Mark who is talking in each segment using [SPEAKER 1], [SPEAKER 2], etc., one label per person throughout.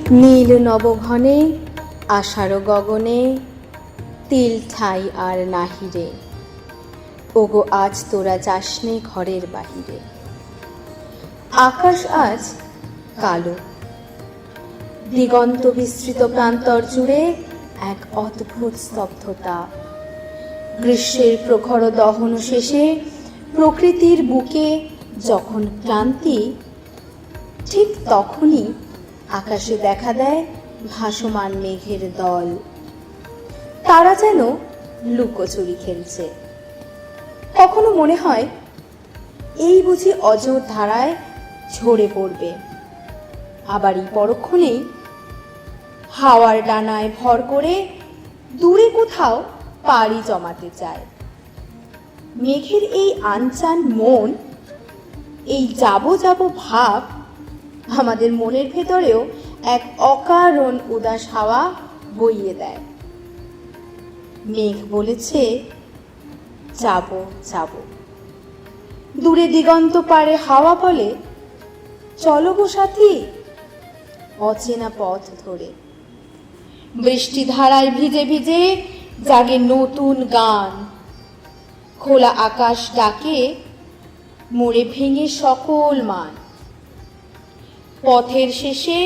[SPEAKER 1] নীল নবঘনে আষাঢ় গগনে তিল ঠাই আর নাহিরে, ওগো আজ তোরা যাসনে ঘরের বাহিরে। আকাশ আজ কালো, দিগন্ত বিস্তৃত প্রান্তর জুড়ে এক অদ্ভুত স্তব্ধতা। গ্রীষ্মের প্রখর দহন শেষে প্রকৃতির বুকে যখন ক্লান্তি, ঠিক তখনই আকাশে দেখা দেয় ভাসমান মেঘের দল। তারা যেন লুকোচুরি খেলছে। কখনো মনে হয় এই বুঝি অজর ধারায় ঝরে পড়বে, আবার এই পরক্ষণেই হাওয়ার ডানায় ভর করে দূরে কোথাও পাড়ি জমাতে চায়। মেঘের এই আনচান মন, এই যাবো যাবো ভাব আমাদের মনের ভেতরেও এক অকারণ উদাস হাওয়া বইয়ে দেয়। মেঘ বলেছে যাবো যাবো। দূরে দিগন্ত পারে হাওয়া বলে চলো গো সাথী, অচেনা পথ ধরে। বৃষ্টি ধারায় ভিজে ভিজে জাগে নতুন গান। খোলা আকাশ ডাকে মোড়ে ভেঙে সকল মান। পথের শেষে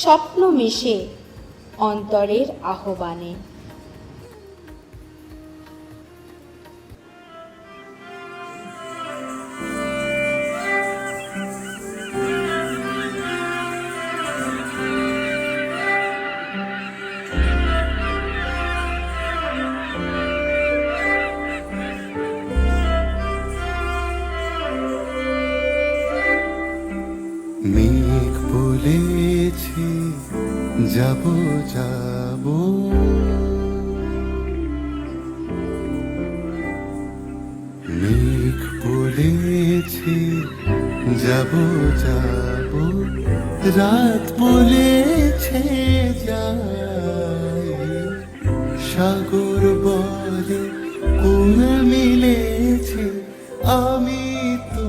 [SPEAKER 1] স্বপ্ন মিশে অন্তরের আহ্বানে।
[SPEAKER 2] মেঘ বলেছে যাবো যাবো, মেঘ বলেছে যাবো যাবো, রাত বলেছে যাই, সাগর বলে কোন মিলেছে, আমি তো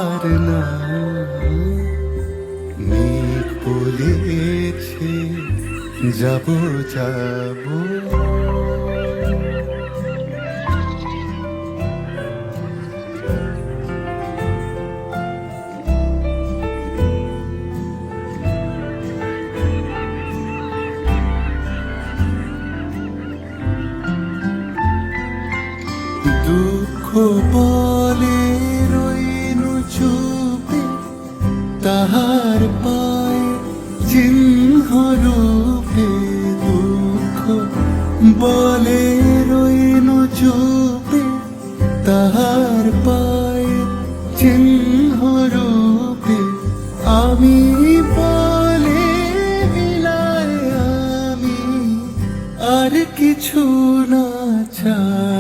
[SPEAKER 2] আর না। মেঘ বলেছে যাবো যাবো, দুঃখ বলে রইনু চুপে, তাহার পায়ে চিহ্ন রূপে। দুঃখ বলে রইনু চুপে, তাহার পায়ে চিহ্ন রূপে। আমি বলে বিলায় আমি আর কিছু না চাই।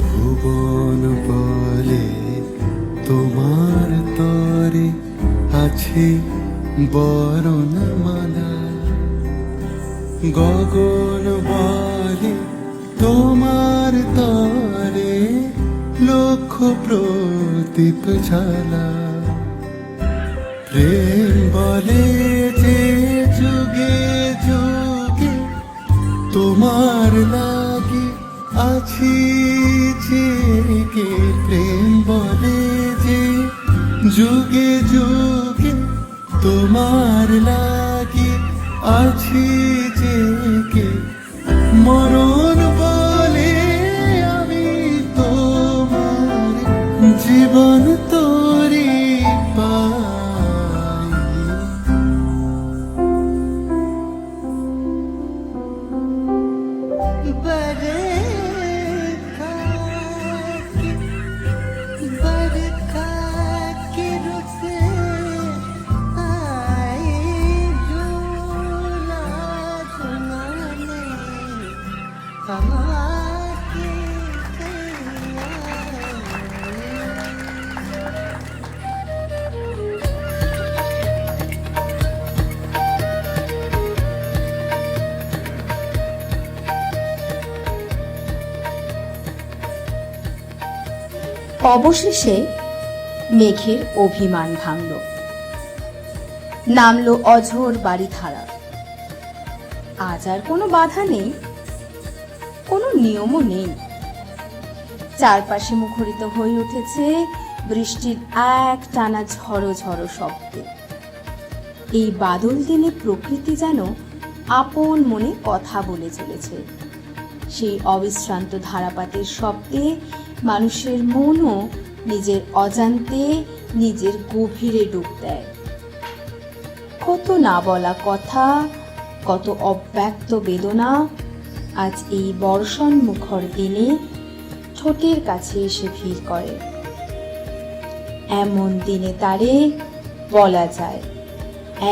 [SPEAKER 2] ভুবন বলে তোমার তরে আছে বরণমালা, গগন বলে তোমার তরে লক্ষ প্রদীপ জ্বালা। প্রেম বলে যে যুগে যুগে তোমার লাগে আছি জেগে। প্রেম বলে যে যুগে যুগে তোমার লাগে আছি জেগে। মরণ বলে আমি তোমার জীবন তোরে পাই। আমাকে
[SPEAKER 1] অবশেষে মেঘের অভিমান ভাঙল, নামলো অঝোর বাড়িধারা। আজ আর কোনো বাধা নেই, কোনো নিয়মও নেই। চারপাশে মুখরিত হয়ে উঠেছে বৃষ্টির এক টানা ঝড়ো ঝড়ো শব্দে। এই বাদল দিনে প্রকৃতি যেন আপন মনে কথা বলে চলেছে। সেই অবিশ্রান্ত ধারাপাতের শব্দে মানুষের মনও নিজের অজান্তে নিজের গভীরে ডুব দেয়। কত না বলা কথা, কত অব্যক্ত বেদনা আজ এই বর্ষণ মুখর দিনে ঠোঁটের কাছে এসে ভিড় করে। এমন দিনে তারে বলা যায়,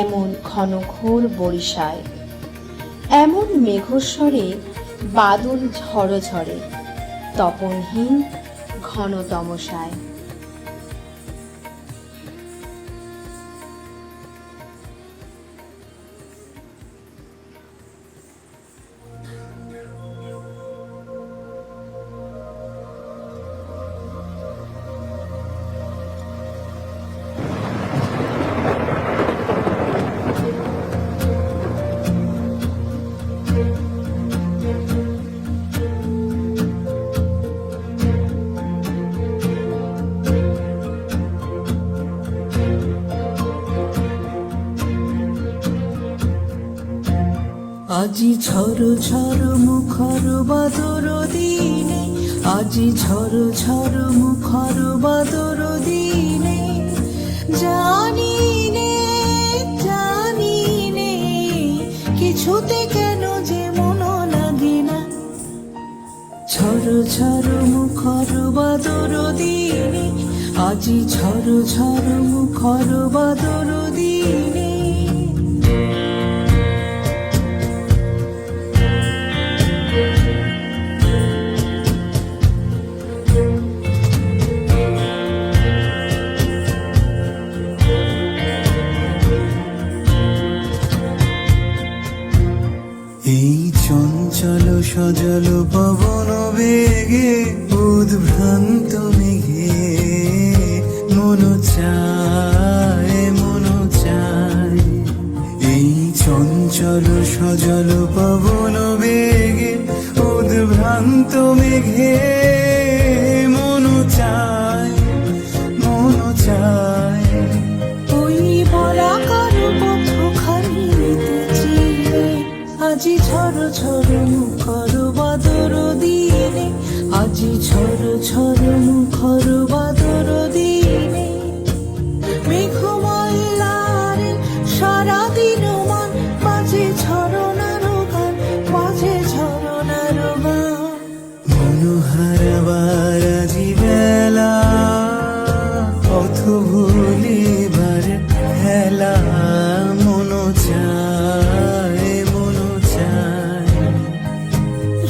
[SPEAKER 1] এমন ঘন ঘোর বরিশায়, এমন মেঘস্বরে বাদল ঝড়ো ঝরে, তপনহীন ঘন তমসায়।
[SPEAKER 2] আজি ঝড় ঝড় মুখর বাদর দিনে, আজি ঝড় ঝড় মুখর বাদর দিনে, জানি নে জানি নে কিছুতে কেন যে মন লাগে না। ঝড় ঝড় মুখর বাদর দিনে, আজি ঝড় ঝড় মুখর বাদর দিনে। এই চঞ্চল সজল পবন বেগে উদ্ভ্রান্ত মেঘে মন চায় মন চায়। এই চঞ্চল সজল পবন বেগে উদ্ভ্রান্ত মেঘে মন চায় মন চায়। ওই বলাকার পথখানি নিতেছিলে, আজি ঝড় ঝড় মুখর বাদর দিনে, আজি ঝড় ঝড় মুখর বাদর দিনে। মেঘমাল্লার সারাদিন মান বাজে ঝরনার গান, বাজে ঝরনার গান। মনোহারবার আজি বেলা, পথ ভুলিবার খেলা, মন চায় মন চায়।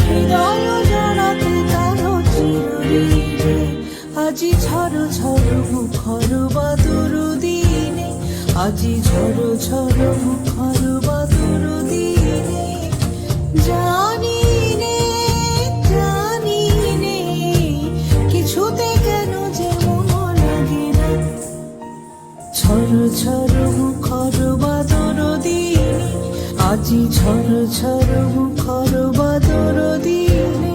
[SPEAKER 2] হৃদয় জড়াতে কারো চিরদিনে, আজি ঝড় ঝড় মুখর বাদর দিনে, আজি ঝড় ঝড় মুখর বাদর দিনে। জানি নে জানি নে কিছুতে কেন যে মন লাগে না। ঝড় ঝড় মুখর বাদর দিনে, আজি ঝড় ঝড় মুখর বাদর দিনে।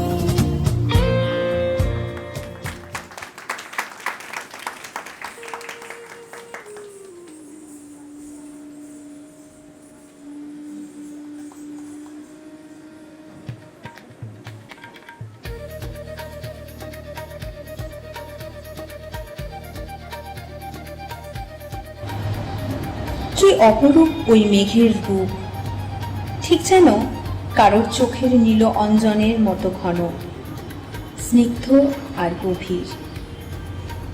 [SPEAKER 1] কি অপরূপ ওই মেঘের রূপ, ঠিক যেন কারোর চোখের নীল অঞ্জনের মতো ঘন, স্নিগ্ধ আর গভীর।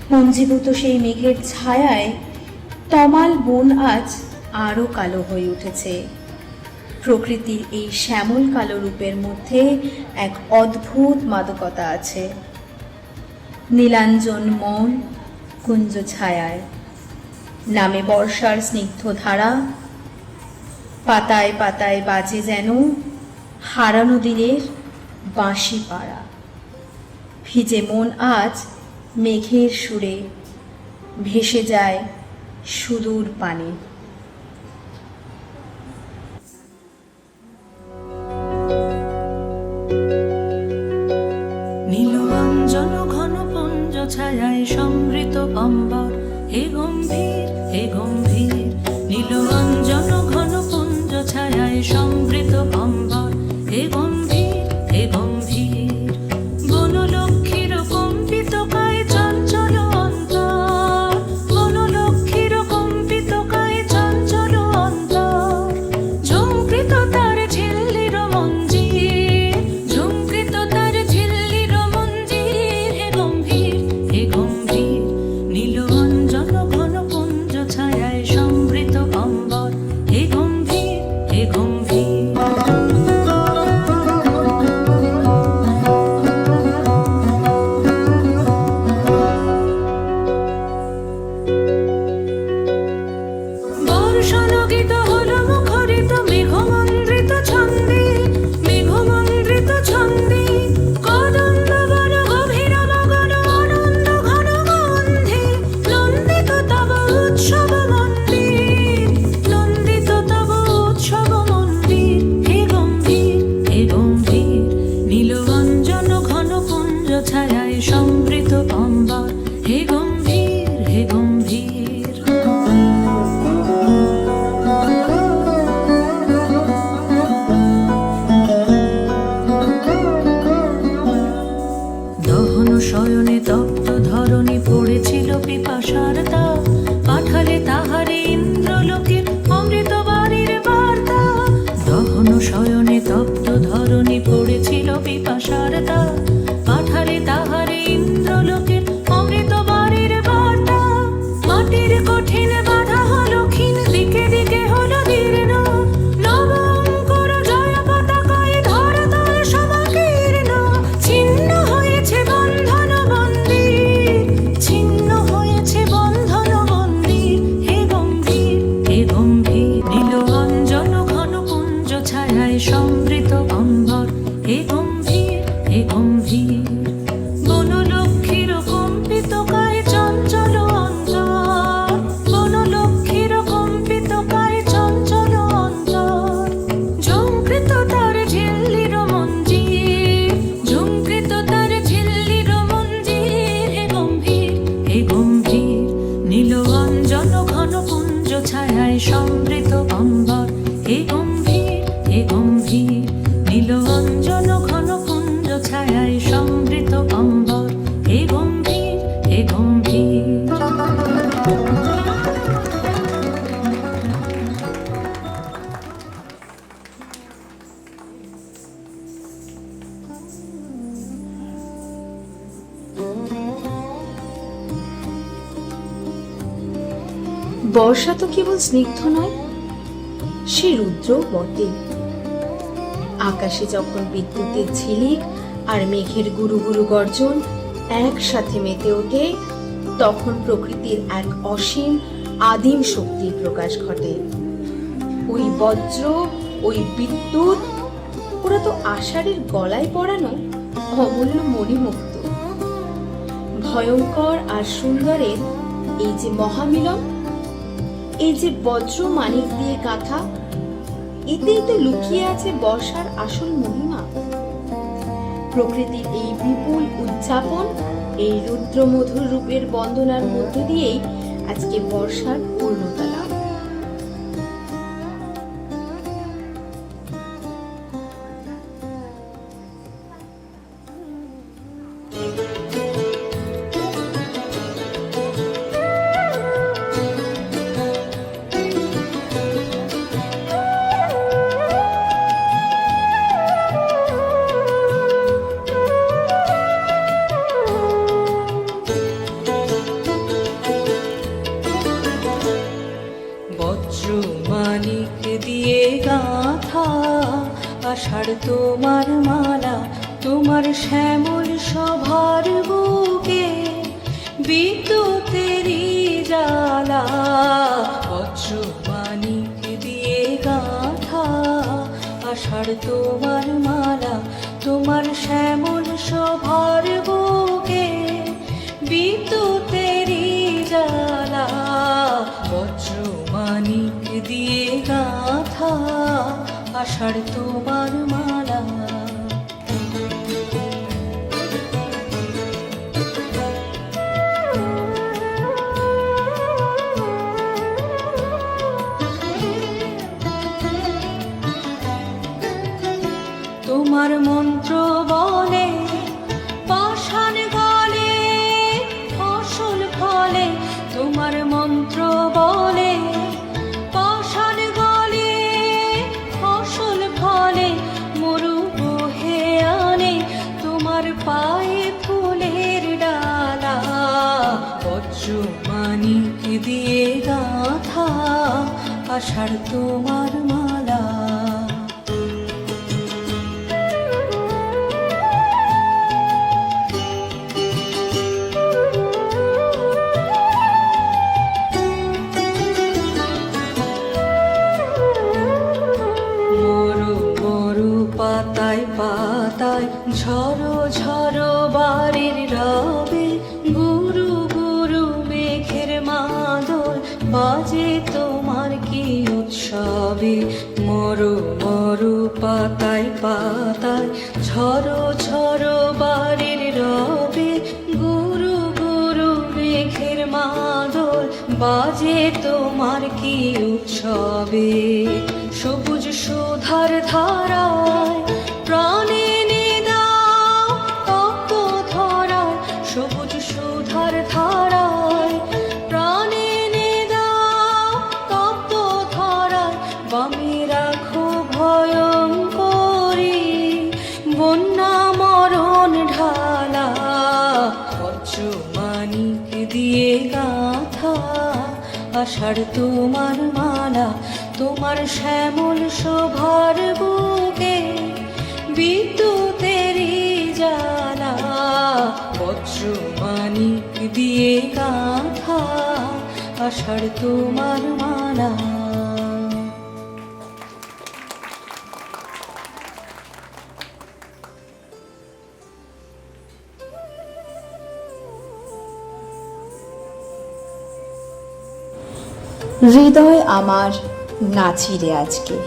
[SPEAKER 1] পুঞ্জীভূত সেই মেঘের ছায়ায় তমাল বন আজ আরো কালো হয়ে উঠেছে। প্রকৃতির এই শ্যামল কালো রূপের মধ্যে এক অদ্ভুত মাদকতা আছে। নীলাঞ্জন মন কুঞ্জ ছায়ায় নামে বর্ষার স্নিগ্ধ ধারা, পাতায় পাতায় বাজে যেন হারানো দিনের বাঁশি পাড়া। ভিজে মন আজ মেঘের সুরে ভেসে যায় সুদূর পানে।
[SPEAKER 3] নীলরঞ্জন ঘন পুঞ্জ ছায়ায় সমৃত অম্বর, হে গম্ভীর হে গম্ভীর। নীলরঞ্জন ঘন পুঞ্জ ছায়ায় সমৃত অম্বর, হে গম্ভীর হে গম্ভীর। বনলক্ষ্মীর কম্পিত কায় চঞ্চল অন্তর, বনলক্ষ্মীর কম্পিত কায় চঞ্চল অন্তর। ঝুমকৃত তার ঝিল্লির মঞ্জির, ঝুমকৃত তার ঝিল্লির মঞ্জির, হে গম্ভীর হে গম্ভীর। নীলরঞ্জন ঘন পুঞ্জ ছায়ায় সমৃত অম্বর, হে গম্ভীর হে গম্ভীর। বর্ষণগীত হল মুখরিত মেঘমন্দ্রিত ছন্দে, মেঘমন্দ্রিত ছন্দে। কদম্ব বন গভীর মগন আনন্দ ঘন গন্ধে, নন্দিত তব উৎসব মন্দির, নন্দিত তব উৎসব মন্দির, হে গম্ভীর হে গম্ভীর। নীলরঞ্জন ঘন পুঞ্জ ছায়ায় সমৃত অম্বর, হে গম্ভীর হে গম্ভীর। দহন শয়নে তপ্ত ধরণী পড়েছিল পিপাসার তাপ, পাঠালে তাহারে ইন্দ্রলোকের অমৃত বাণীর বার্তা। দহন শয়নে তপ্ত ধরণী পড়েছিল পিপাসার তাপ, পাঠালে তাহারে ইন্দ্রলোকের অমৃত বাণীর বার্তা। মাটির কঠিন বাধা হলো ক্ষীণ, দিকে দিকে হলো দীর্ণ, নব অঙ্কুর জয় পতাকায় ধরাতল সমাকীর্ণ। ছিন্ন হয়েছে বন্ধন মন্দির, ছিন্ন হয়েছে বন্ধন মন্দির, হে গম্ভীর হে গম্ভীর। নীলরঞ্জন ঘন পুঞ্জ ছায়ায় সমৃত অম্বর, হে গম্ভীর হে গম্ভীর। বনলক্ষ্মীর কম্পিত কায় চঞ্চল অন্তর, বনলক্ষ্মীর কম্পিত কায় চঞ্চল অন্তর। ঝুমকৃত তার ঝিল্লির মঞ্জির, ঝুমকৃত তার ঝিল্লির মঞ্জির, হে গম্ভীর হে গম্ভীর। নীলরঞ্জন ঘন পুঞ্জ ছায়ায় সমৃত অম্বর, হে গম্ভীর হে গম্ভীর। নীলরঞ্জন ঘন পুঞ্জ ছায়ায় সমৃত অম্বর, হে গম্ভীর হে গম্ভীর।
[SPEAKER 1] বর্ষা তো কেবল স্নিগ্ধ নয়, সে রুদ্রও বটে। আকাশে যখন বিদ্যুতের ঝিলিক আর মেঘের গুরু গুরু গর্জন একসাথে মেতে ওঠে, তখন প্রকৃতির এক অসীম আদিম শক্তির প্রকাশ ঘটে। ওই বজ্র, ওই বিদ্যুৎ, ওরা তো আষাঢ়ের গলায় পরানো অমূল্য মণিমুক্ত। ভয়ঙ্কর আর সুন্দরের এই যে মহামিলন, এই যে বজ্র মানিক দিয়ে কাঁথা, এতেই তো লুকিয়ে আছে বর্ষার আসল মহিমা। প্রকৃতির এই বিপুল উদযাপন, এই রুদ্রমধুর রূপের বন্দনার মধ্য দিয়েই আজকে বর্ষার পূর্ণতা লাভ।
[SPEAKER 3] আষাঢ় তোমার মালা, তোমার শ্যামল সভার বুকে বিদ্যুতেরই জ্বালা, বজ্রমানিক দিয়ে গাঁথা। আষাঢ় তোমার মালা, তোমার শ্যামল সভার বুকে বিদ্যুতেরই জ্বালা, বজ্রমানিক দিয়ে গাঁথা। আষাঢ় তোমার মালা। তোমার মন্ত্র বলে পাষাণ গলে ফসল ফলে, তোমার মন্ত্র বলে পাষাণ গলে ফসল ফলে, মরু বহে আনে তোমার পায়ে ফুলের ডালা, বজ্রমানিক দিয়ে গাঁথা। আষাঢ় তোমার মালা। পাতায় পাতায় ঝরো ঝরো বাড়ির রবে, গুরু গুরু মেঘের মাদল বাজে তোমার কি উৎসবে। মরু মরু পাতায় পাতায় ঝরো ঝরো বাড়ির রবে, গুরু গুরু মেঘের মাদল বাজে তোমার কি উৎসবে। সবুজ সুধার ধারায় প্রাণে নিদাও তপ্ত ধরায়, সবুজ সুধার ধারায় প্রাণে নিদাও তপ্ত ধরায়, বামে রাখো ভয়ঙ্করী বন্যা মরণ ঢালা, বজ্রমানিক দিয়ে গাঁথা। আষাঢ় তোমার মালা, তোমার শ্যামল শোভার বুকে বিদ্যুতেরই জ্বালা, বজ্রমানিক দিয়ে গাঁথা। আষাঢ় তোমার মালা।
[SPEAKER 1] হৃদয় আমার নাচিরে আজকে,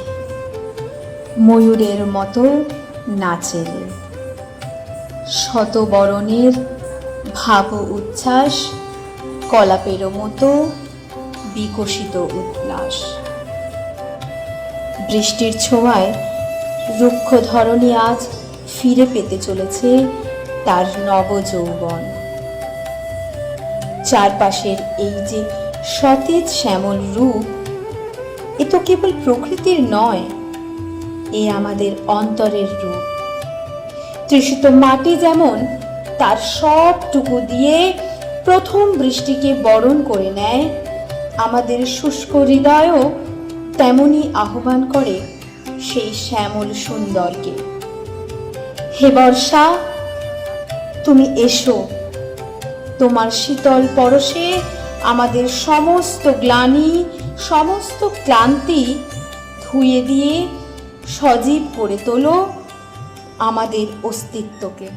[SPEAKER 1] ময়ূরের মতো নাচেলে, শত বরণের ভাব উচ্ছ্বাস, কলাপেরও মতো বিকশিত উল্লাস। বৃষ্টির ছোঁয়ায় রুক্ষ ধরনী আজ ফিরে পেতে চলেছে তার নবযৌবন। চারপাশের এই যে সতেজ শ্যামল রূপ, এ তো কেবল প্রকৃতির নয়, এ আমাদের অন্তরের রূপ। তৃষিত মাটি যেমন তার সবটুকু দিয়ে প্রথম বৃষ্টিকে বরণ করে নেয়, আমাদের শুষ্ক হৃদয়ও তেমনি আহ্বান করে সেই শ্যামল সুন্দরকে। হে বর্ষা, তুমি এসো, তোমার শীতল পরশে আমাদের সমস্ত গ্লানি, সমস্ত ক্লান্তি ধুয়ে দিয়ে সজীব করে তোলো আমাদের অস্তিত্বকে।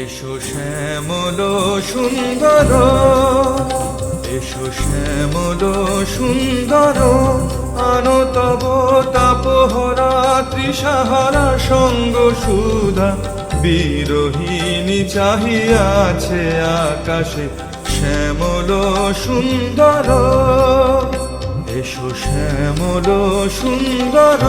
[SPEAKER 2] এসো শ্যামল সুন্দর, এসো শ্যামল সুন্দর, আনো তব তাপহরা তৃষাহারা সঙ্গ সুধা। বিরোহিণী চাহিয়াছে আকাশে শ্যামল সুন্দর, এসো শ্যামল সুন্দর।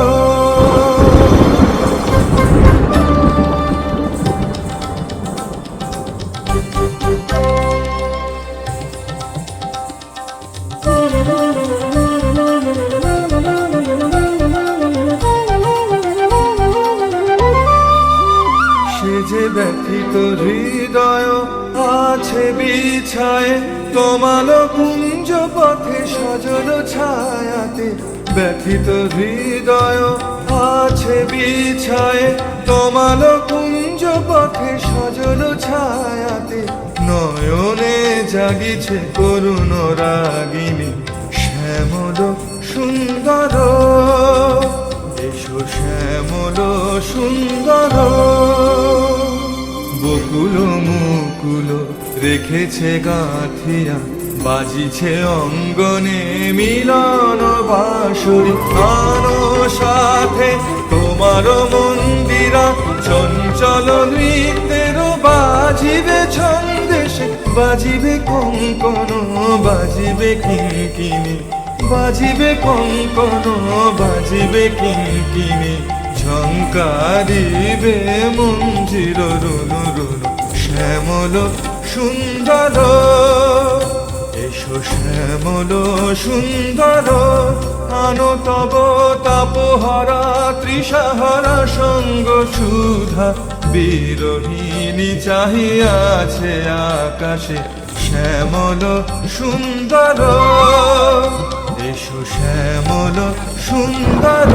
[SPEAKER 2] সে যে ব্যথিত হৃদয় আছে বিছায়ে, তোমাল কুঞ্জ পথে সজল ছায়াতে। ব্যথিত হৃদয় আছে বিছায়ে, তোমাল কুঞ্জ পথে সজল ছায়াতে। নয়নে জাগিছে করুণ রাগিনী শ্যামল সুন্দর। এসো শ্যামল সুন্দর। বকুল মুকুল রেখেছে গাঁথিয়া, বাজিছে অঙ্গনে মিলন বাঁশরি। আনো সাথে তোমার মন্দিরা, চঞ্চল নৃত্যের বাজিবে ছন্দেশে। বাজিবে কঙ্কন, বাজিবে কিঙ্কিণী, বাজিবে কঙ্কন, বাজিবে কিঙ্কিণী। ঝঙ্কারিবে মঞ্জির রুনু রুনু শ্যামল সুন্দর। এসো শ্যামল সুন্দর। আনো তব তাপহরা তৃষাহারা সঙ্গ সুধা। বিরোহিণী চাহিয়াছে আকাশে শ্যামল সুন্দর। এসো শ্যামল সুন্দর।